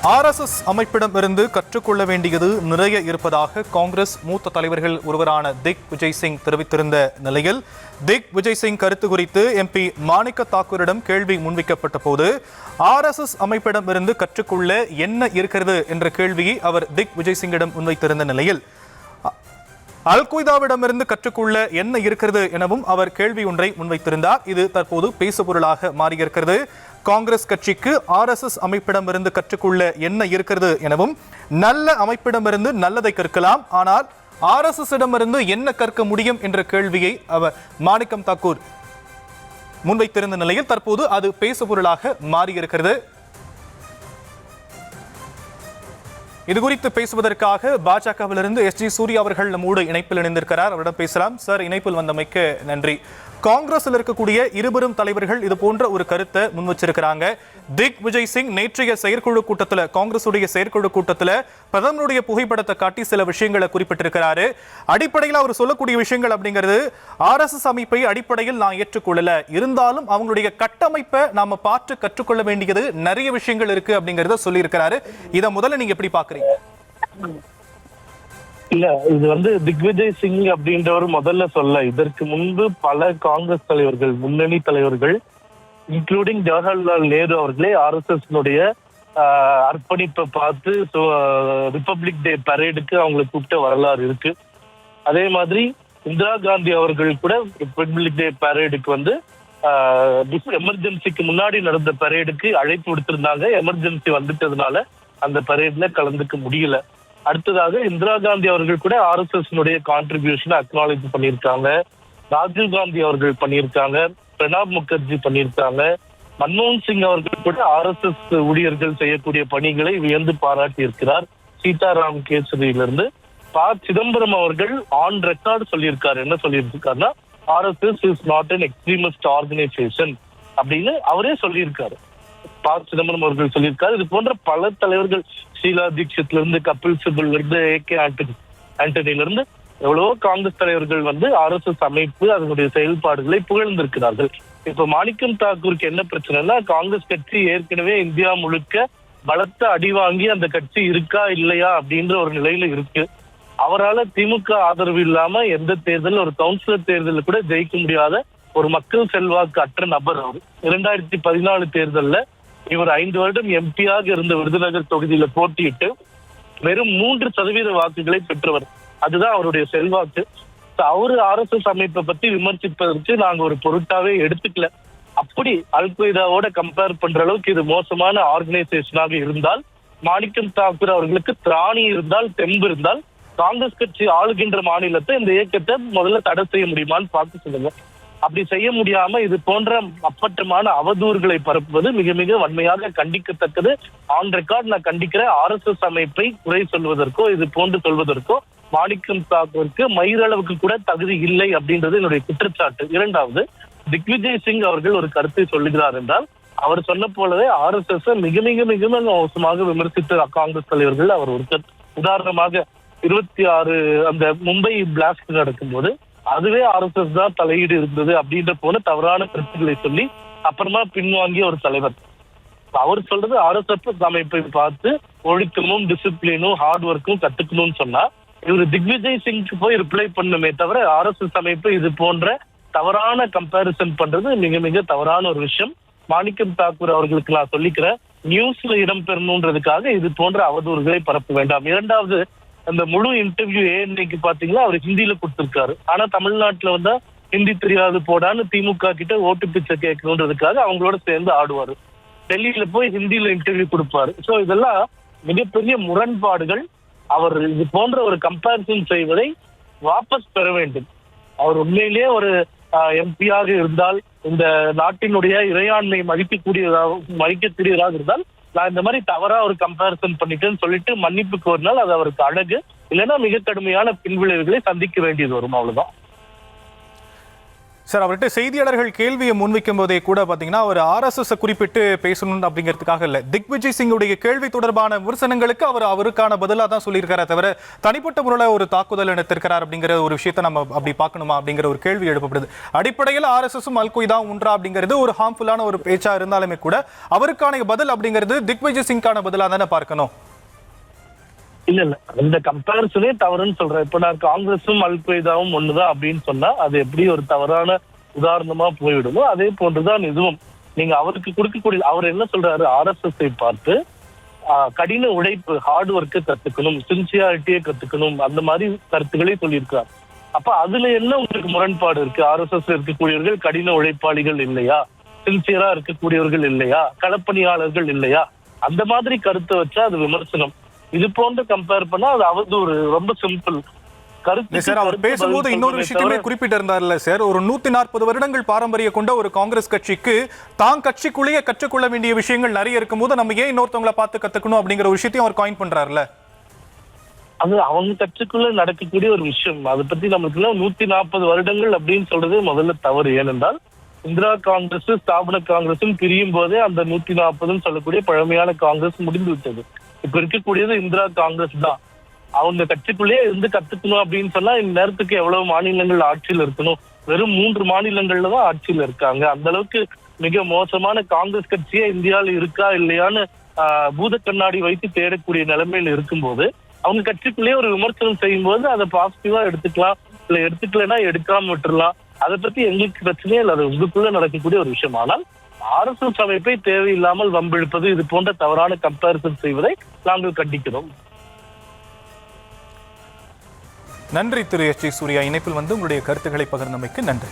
RSS அமைப்பிடமிருந்து கற்றுக்கொள்ள வேண்டியது நிறைய இருப்பதாக காங்கிரஸ் மூத்த தலைவர்கள் ஒருவரான திக் விஜய் சிங் தெரிவித்திருந்த நிலையில் திக் விஜய் சிங் கருத்து குறித்து MP மாணிக்க தாக்கூரிடம் கேள்வி முன்வைக்கப்பட்ட போது RSS அமைப்பிடமிருந்து கற்றுக்கொள்ள என்ன இருக்கிறது என்ற கேள்வியை அவர் திக் விஜய் சிங்கிடம் முன்வைத்திருந்த நிலையில் அல்-கொய்தாவிடமிருந்து கற்றுக்கொள்ள என்ன இருக்கிறது எனவும் அவர் கேள்வி ஒன்றை முன்வைத்திருந்தார். இது தற்போது பேசுபொருளாக மாறியிருக்கிறது. காங்கிரஸ் கட்சிக்கு RSS அமைப்பிடமிருந்து கற்றுக்கொள்ள என்ன இருக்கிறது எனவும் நல்ல அமைப்பிடமிருந்து நல்லதை கற்கலாம், ஆனால் RSS இடமிருந்து என்ன கற்க முடியும் என்ற கேள்வியை அவர் மாணிக்கம் தாக்கூர் முன்வைத்திருந்த நிலையில் தற்போது அது பேசுபொருளாக மாறியிருக்கிறது. இது குறித்து பேசுவதற்காக பாஜகவிலிருந்து SG சூர்யா அவர்கள் நம்மோடு இணைப்பில் இணைந்திருக்கிறார். அவரிடம் பேசலாம். சார், இணைப்பில் வந்தமைக்கு நன்றி. காங்கிரஸில் இருக்கக்கூடிய இருவரும் தலைவர்கள் இது போன்ற ஒரு கருத்தை முன் வச்சிருக்கிறாங்க. திக் விஜய் சிங் நேற்றைய செயற்குழு கூட்டத்தில், காங்கிரசுடைய செயற்குழு கூட்டத்தில் பிரதமருடைய புகைப்படத்தை காட்டி சில விஷயங்களை குறிப்பிட்டிருக்கிறாரு. அடிப்படையில் அவர் சொல்லக்கூடிய விஷயங்கள் அப்படிங்கிறது RSS அமைப்பை அடிப்படையில் நான் ஏற்றுக்கொள்ளல, இருந்தாலும் அவங்களுடைய கட்டமைப்பை நாம பார்த்து கற்றுக்கொள்ள வேண்டியது நிறைய விஷயங்கள் இருக்கு அப்படிங்கறத சொல்லி இருக்கிறாரு. இதை முதல்ல நீங்க எப்படி பாக்குறீங்க? இல்ல, இது திக்விஜய் சிங் அப்படின்றவர் முதல்ல சொல்ல, இதற்கு முன்பு பல காங்கிரஸ் தலைவர்கள், முன்னணி தலைவர்கள், இன்க்ளூடிங் ஜவஹர்லால் நேரு அவர்களே RSS அர்ப்பணிப்பை பார்த்து ரிப்பப்ளிக் டே பரேடுக்கு அவங்களை கூப்பிட்ட வரலாறு இருக்கு. அதே மாதிரி இந்திரா காந்தி அவர்கள் கூட ரிப்பப்ளிக் டே பரேடுக்கு எமர்ஜென்சிக்கு முன்னாடி நடந்த பரேடுக்கு அழைப்பு விடுத்திருந்தாங்க. எமர்ஜென்சி வந்துட்டதுனால அந்த பரேட்ல கலந்துக்க முடியல. அடுத்ததாக இந்திரா காந்தி அவர்கள் கூட RSS கான்ட்ரிபியூஷனை அக்னாலேஜ் பண்ணியிருக்காங்க. ராஜீவ் காந்தி அவர்கள் பண்ணியிருக்காங்க, பிரணாப் முகர்ஜி பண்ணியிருக்காங்க, மன்மோகன் சிங் அவர்கள் கூட RSS ஊழியர்கள் செய்யக்கூடிய பணிகளை வியந்து பாராட்டி இருக்கிறார். சீதாராம் கேசரியிலிருந்து சிதம்பரம் அவர்கள் ஆன் ரெக்கார்டு சொல்லியிருக்காரு. என்ன சொல்லியிருக்காருன்னா, RSS is not an extremist organisation அப்படின்னு அவரே சொல்லியிருக்காரு. சிதம்பரம் அவர்கள் சொல்லியிருக்காரு. இது போன்ற பல தலைவர்கள், ஷீலா தீட்சித்ல இருந்து, கபில் சிபல்ல இருந்து, AK ஆண்டனில இருந்து எவ்வளவோ காங்கிரஸ் தலைவர்கள் RSS அமைப்பு அதனுடைய செயல்பாடுகளை புகழ்ந்திருக்கிறார்கள். இப்ப மாணிக்கம் தாக்கூருக்கு என்ன பிரச்சனைனா, காங்கிரஸ் கட்சி ஏற்கனவே இந்தியா முழுக்க பலத்த அடி வாங்கி அந்த கட்சி இருக்கா இல்லையா அப்படின்ற ஒரு நிலையில இருக்கு. அவரால் திமுக ஆதரவு இல்லாம எந்த தேர்தல், ஒரு கவுன்சிலர் தேர்தலில் கூட ஜெயிக்க முடியாத ஒரு மக்கள் செல்வாக்கு அற்ற நபர் அவர். 2014 தேர்தல்ல இவர் 5 வருடம் MP-யாக இருந்த விருதுநகர் தொகுதியில போட்டியிட்டு வெறும் 3% வாக்குகளை பெற்றவர். அதுதான் அவருடைய செல்வாக்கு. அவரு RSS அமைப்பை பத்தி விமர்சிப்பதற்கு நாங்க ஒரு பொருட்டாவே எடுத்துக்கல. அப்படி அல்-கொய்தாவோட கம்பேர் பண்ற அளவுக்கு இது மோசமான ஆர்கனைசேஷனாக இருந்தால், மாணிக்கம் தாக்கூர் அவர்களுக்கு திராணி இருந்தால், தெம்பு இருந்தால், காங்கிரஸ் கட்சி ஆளுகின்ற மாநிலத்தை, இந்த இயக்கத்தை முதல்ல தடை செய்ய முடியுமான்னு பார்த்து சொல்லுங்க. அப்படி செய்ய முடியாம இது போன்ற அப்பட்டமான அவதூறுகளை பரப்புவது மிக மிக வன்மையாக கண்டிக்கத்தக்கது. ஆன் ரெக்கார்ட் நான் கண்டிக்கிறேன். RSS அமைப்பை குறை சொல்வதற்கோ இது போன்று சொல்வதற்கோ மாணிக்கம் தாக்கூருக்கு மயிரளவுக்கு கூட தகுதி இல்லை அப்படின்றது என்னுடைய குற்றச்சாட்டு. இரண்டாவது, திக்விஜய் சிங் அவர்கள் ஒரு கருத்தை சொல்லுகிறார் என்றால், அவர் சொன்ன போலவே RSS மிக மிக மிக மோசமாக விமர்சித்த காங்கிரஸ் தலைவர்கள் அவர் ஒருத்தர். உதாரணமாக 26 அந்த மும்பை பிளாஸ்ட் நடக்கும்போது அதுவே RSS தான் தலையீடு இருந்தது அப்படின்ற போல தவறான கருத்துக்களை சொல்லி அப்புறமா பின்வாங்கிய ஒரு தலைவர். அவர் சொல்றது RSS அமைப்பை பார்த்து ஒழுக்கமும் டிசிப்ளினும் ஹார்ட் ஒர்க்கும் கத்துக்கணும்னு சொன்னா, இவர் திக்விஜய் சிங்க்கு போய் ரிப்ளை பண்ணுமே தவிர RSS அமைப்பு இது போன்ற தவறான கம்பேரிசன் பண்றது மிக மிக தவறான ஒரு விஷயம். மாணிக்கம் தாக்கூர் அவர்களுக்கு நான் சொல்லிக்கிறேன், நியூஸ்ல இடம்பெறணுன்றதுக்காக இது போன்ற அவதூறுகளை பரப்ப வேண்டாம். இரண்டாவது, அந்த முழு இன்டர்வியூ இன்னைக்கு பாத்தீங்கன்னா அவர் ஹிந்தியில கொடுத்திருக்காரு. ஆனா தமிழ்நாட்டுல ஹிந்தி தெரியாது போடான்னு திமுக கிட்ட ஓட்டு பிச்சை கேட்கணுன்றதுக்காக அவங்களோட சேர்ந்து ஆடுவாரு. டெல்லியில போய் ஹிந்தியில இன்டர்வியூ கொடுப்பாரு. சோ இதெல்லாம் மிகப்பெரிய முரண்பாடுகள். அவர் இது போன்ற ஒரு கம்பேரிசன் செய்வதை வாபஸ் பெற வேண்டும். அவர் உண்மையிலேயே ஒரு MP-யாக இருந்தால், இந்த நாட்டினுடைய இறையாண்மை மதிக்கக்கூடியதாக இருந்தால், நான் இந்த மாதிரி தவறா ஒரு கம்பேரிசன் பண்ணிட்டேன்னு சொல்லிட்டு மன்னிப்பு கோரினால் அது அவருக்கு அழகு. இல்லைன்னா மிக கடுமையான பின்விளைவுகளை சந்திக்க வேண்டியது வரும். அவ்வளவுதான். சார், அவர்கிட்ட செய்தியாளர்கள் கேள்வியை முன்வைக்கும் போதே கூட பாத்தீங்கன்னா அவர் RSS குறிப்பிட்டு பேசணும் அப்படிங்கிறதுக்காக இல்ல, திக்விஜய் சிங்குடைய கேள்வி தொடர்பான விமர்சனங்களுக்கு அவருக்கான பதிலா தான் சொல்லியிருக்காரே தவிர தனிப்பட்ட முறையில் ஒரு தாக்குதல் நடத்திருக்கிறார் அப்படிங்கிற ஒரு விஷயத்தை நம்ம அப்படி பார்க்கணுமா அப்படிங்கிற ஒரு கேள்வி எழுப்பப்படுது. அடிப்படையில் RSSம் அல்கொய்தா ஒன்றா அப்படிங்கிறது ஒரு ஹார்ம்ஃபுல்லான ஒரு பேச்சா இருந்தாலுமே கூட அவருக்கான பதில் அப்படிங்கிறது திக்விஜய் சிங்கான பதிலா தானே பார்க்கணும். இல்ல அந்த கம்பேரிசனே தவறுன்னு சொல்றேன். இப்ப நான் காங்கிரஸும் அல்கொய்தாவும் ஒண்ணுதான் அப்படின்னு சொன்னா அது எப்படி ஒரு தவறான உதாரணமா போய்விடுமோ அதே போன்றுதான் இதுவும். நீங்க அவருக்கு கொடுக்கக்கூடிய அவர் என்ன சொல்றாரு, RSS பார்த்து கடின உழைப்பு, ஹார்ட் ஒர்க்கை கத்துக்கணும், சின்சியாரிட்டியை கத்துக்கணும், அந்த மாதிரி கருத்துக்களே சொல்லியிருக்கிறார். அப்ப அதுல என்ன உங்களுக்கு முரண்பாடு இருக்கு? RSS இருக்கக்கூடியவர்கள் கடின உழைப்பாளிகள் இல்லையா? சின்சியரா இருக்கக்கூடியவர்கள் இல்லையா? களப்பணியாளர்கள் இல்லையா? அந்த மாதிரி கருத்தை வச்சா அது விமர்சனம். இது போன்ற கம்பேர் பண்ணா அது அவதூறு. ரொம்ப சிம்பிள் கருத்து. சார், அவர் பேசும்போது இன்னொரு விஷயத்தையுமே குறிப்பிட்டு இருந்தார்ல சார், ஒரு 140 வருடங்கள் பாரம்பரிய கொண்ட ஒரு காங்கிரஸ் கட்சிக்கு தான் கட்சிக்குள்ளேயே கற்றுக்கொள்ள வேண்டிய விஷயங்கள் நிறைய இருக்கும்போது நம்ம ஏன் இன்னொருத்தவங்களை பார்த்து கத்துக்கணும் அப்படிங்கிற ஒரு விஷயத்தையும் அவர் காயின் பண்றாருல. அது அவங்க கட்சிக்குள்ள நடக்கக்கூடிய ஒரு விஷயம். அதை பத்தி நமக்கு 140 வருடங்கள் அப்படின்னு சொல்றது முதல்ல தவறு. ஏனென்றால் இந்திரா காங்கிரஸ் ஸ்தாபன காங்கிரஸும் பிரியும் போதே அந்த 140 சொல்லக்கூடிய பழமையான காங்கிரஸ் முடிந்து விட்டது. இப்ப இருக்கக்கூடியது இந்திரா காங்கிரஸ் தான். அவங்க கட்சிக்குள்ளேயே இருந்து கத்துக்கணும் அப்படின்னு சொன்னா இந்த நேரத்துக்கு எவ்வளவு மாநிலங்கள் ஆட்சியில் இருக்கணும்? வெறும் 3 மாநிலங்கள்ல தான் ஆட்சியில் இருக்காங்க. அந்த அளவுக்கு மிக மோசமான காங்கிரஸ் கட்சியே இந்தியாவில் இருக்கா இல்லையான்னு பூத கண்ணாடி வைத்து தேடக்கூடிய நிலைமையில இருக்கும்போது அவங்க கட்சிக்குள்ளேயே ஒரு விமர்சனம் செய்யும் போது அதை பாசிட்டிவா எடுத்துக்கலாம், இல்ல எடுத்துக்கலன்னா எடுக்காம விட்டுறலாம். அதை பத்தி எங்களுக்கு பிரச்சனையே இல்லை. அது உங்களுக்குள்ள நடக்கக்கூடிய ஒரு விஷயம். ஆனால் RSS அமைப்பை தேவையில்லாமல் வம்பிழுப்பது, இது போன்ற தவறான கம்பேரிசன் செய்வதை நாங்கள் கண்டிக்கிறோம். நன்றி திரு SG சூர்யா, இணைப்பில் வந்து உங்களுடைய கருத்துக்களை பகிர்ந்தமைக்கு நன்றி.